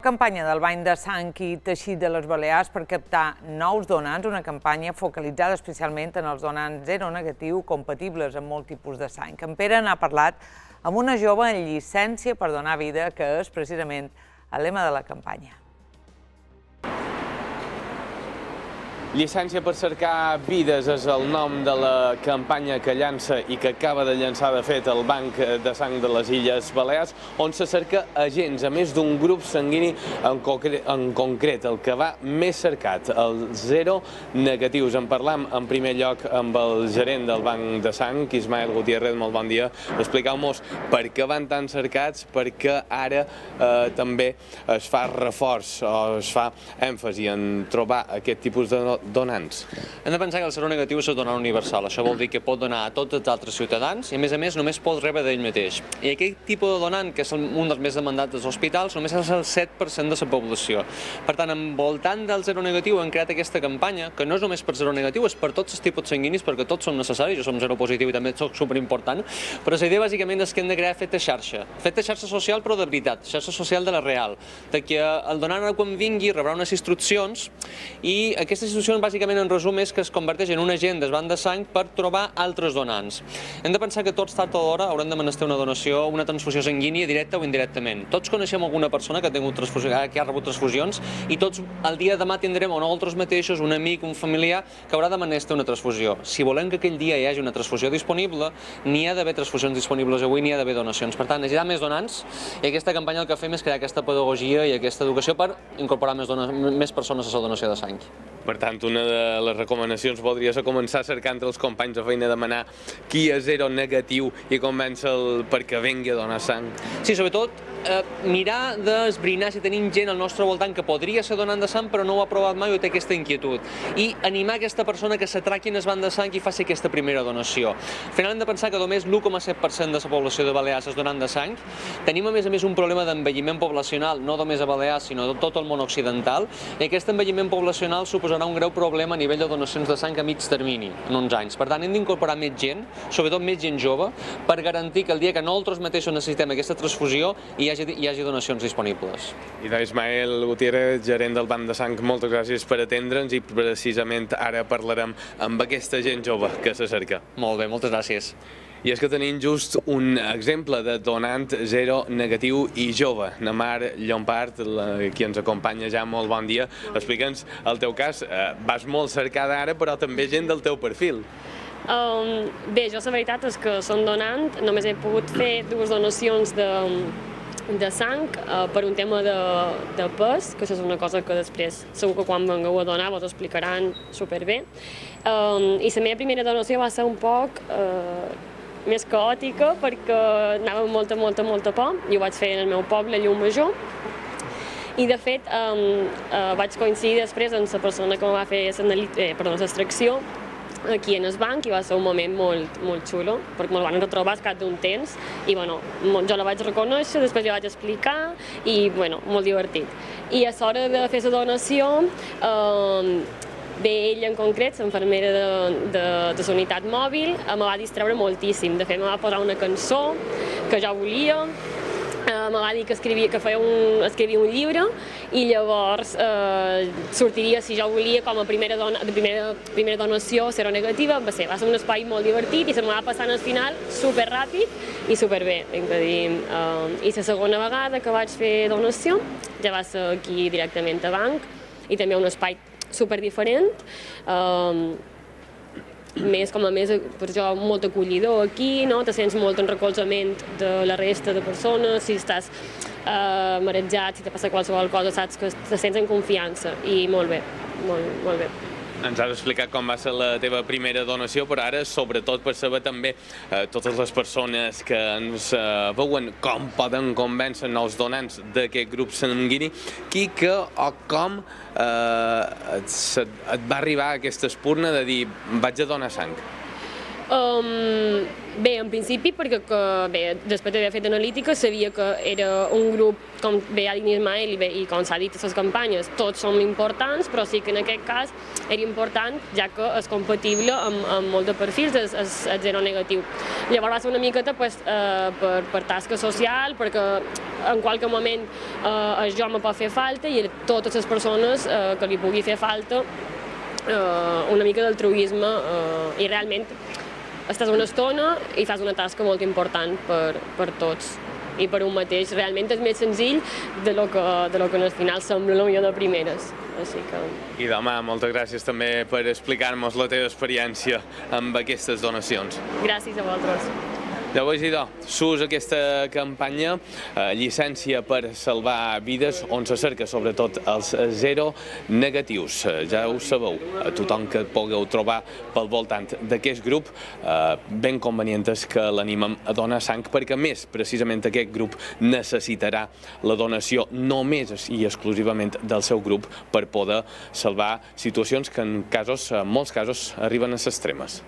Campanya del Bany de Sang i Teixit de les Balears per captar nous donants, una campanya focalitzada especialment en els donants seronegatiu compatibles amb molt tipus de sang. En Pere n'ha parlat amb una jove en llicència per donar vida, que és precisament el lema de la campanya. Llicència per cercar vides és el nom de la campanya que llança i que acaba de llançar, de fet, el Banc de Sang de les Illes Balears, on se cerca agents, a més d'un grup sanguini en concret, el que va més cercat, els seronegatius. En parlam en primer lloc amb el gerent del Banc de Sang, Ismael Gutiérrez, molt bon dia. Expliqueu-nos per què van tan cercats, perquè ara també es fa reforç o es fa èmfasi en trobar aquest tipus de donants. Hem de pensar que el seronegatiu és el donant universal. Això vol dir que pot donar a tots els altres ciutadans i, a més, només pot rebre d'ell mateix. I aquest tipus de donant, que és un dels més demandats dels hospitals, només és el 7% de la població. Per tant, envoltant del seronegatiu hem creat aquesta campanya, que no és només per seronegatiu, és per tots els tipus sanguinis, perquè tots som necessaris. Jo som seropositiu i també soc superimportant. Però la idea, bàsicament, és que hem de crear feta xarxa. Feta xarxa social, però de veritat. Xarxa social de la real. De que el donant, quan vingui, rebrà unes instruccions i aquestes instruccions, bàsicament, en resum, és que es converteix en un agent del banc de sang per trobar altres donants. Hem de pensar que tots, tard o d'hora, haurem de menester una donació, una transfusió sanguínia, directa o indirectament. Tots coneixem alguna persona que ha rebut transfusions i tots el dia de demà tindrem o nosaltres mateixos, un amic, un familiar, que haurà de menester una transfusió. Si volem que aquell dia hi hagi una transfusió disponible, n'hi ha d'haver transfusions disponibles avui, n'hi ha d'haver donacions. Per tant, necessitem més donants i aquesta campanya el que fem és crear aquesta pedagogia i aquesta educació per incorporar més persones a la donació de sang. Per tant, una de les recomanacions podria ser començar cercant entre els companys de feina, demanar qui és seronegatiu i convèncer-lo perquè vingui a donar sang. Sí, sobretot mirar d'esbrinar si tenim gent al nostre voltant que podria ser donant de sang però no ho ha provat mai o té aquesta inquietud i animar aquesta persona que s'atraqui en el banc de sang i faci aquesta primera donació. Al final hem de pensar que només l'1,7% de la població de Balears és donant de sang. Tenim a més un problema d'envelliment poblacional, no només a Balears sinó de tot el món occidental, i aquest envelliment poblacional suposarà un greu problema a nivell de donacions de sang a mig termini, en uns anys. Per tant, hem d'incorporar més gent, sobretot més gent jove, per garantir que el dia que nosaltres mateixos necessitem aquesta transfusió hi hagi donacions disponibles. I d'Ismael Gutiérrez, gerent del Banc de Sang, moltes gràcies per atendre'ns i precisament ara parlarem amb aquesta gent jove que se cerca. Molt bé, moltes gràcies. I és que tenim just un exemple de donant seronegatiu i jove. Namar Llompart, qui ens acompanya ja, molt bon dia. Explica'ns el teu cas. Vas molt cercada ara, però també gent del teu perfil. Bé, jo la veritat és que som donant, només he pogut fer 2 donacions de sang per un tema de pes, que això és una cosa que després segur que quan vengueu a donar vos explicaran superbé. I la meva primera donació va ser un poc més caòtica perquè anava amb molta por i ho vaig fer en el meu poble, a Llumajor. I de fet vaig coincidir després amb la persona que em va fer l'extracció aquí en el banc i va ser un moment molt xulo perquè me'l van retrobar al cap d'un temps i jo la vaig reconèixer, després li vaig explicar i molt divertit. I a l'hora de fer la donació, bé, ella en concret, l'infermera de la unitat mòbil, me va distreure moltíssim. De fet, me va posar una cançó que jo volia, me va dir que escrivia un llibre i llavors sortiria si jo volia com a primera donació seronegativa. Va ser un espai molt divertit i se me va passar al final superràpid i superbé. I la segona vegada que vaig fer donació ja va ser aquí directament a banc i també un espai superdiferent, per jo molt acollidor aquí, te sents molt en recolzament de la resta de persones, si estàs marejat, si te passa qualsevol cosa, saps que te sents en confiança i molt bé, molt bé. Ens has explicat com va ser la teva primera donació, però ara, sobretot, per saber també totes les persones que ens veuen com poden convèncer nous donants d'aquest grup sanguini, com et va arribar aquesta espurna de dir vaig a donar sang? Bé, en principi perquè després d'haver fet analítica sabia que era un grup, com bé ha dit Ismael i com s'ha dit a les campanyes, tots som importants, però sí que en aquest cas era important, ja que és compatible amb molts de perfils, és zero negatiu. Llavors va ser una miqueta per tasca social, perquè en qualsevol moment jo me pot fer falta i a totes les persones que li pugui fer falta una mica d'altruisme i realment estàs una estona i fas una tasca molt important per tots i per un mateix. Realment és més senzill de lo que al final sembla millor de primeres. I demà, moltes gràcies també per explicar-nos la teva experiència amb aquestes donacions. Gràcies a vosaltres. Llavors, idò, s'usa aquesta campanya, llicència per salvar vides, on se cerca sobretot els zero negatius. Ja ho sabeu, tothom que pugueu trobar pel voltant d'aquest grup, ben convenient és que l'animem a donar sang, perquè més, precisament aquest grup necessitarà la donació només i exclusivament del seu grup per poder salvar situacions que en molts casos arriben a les extremes.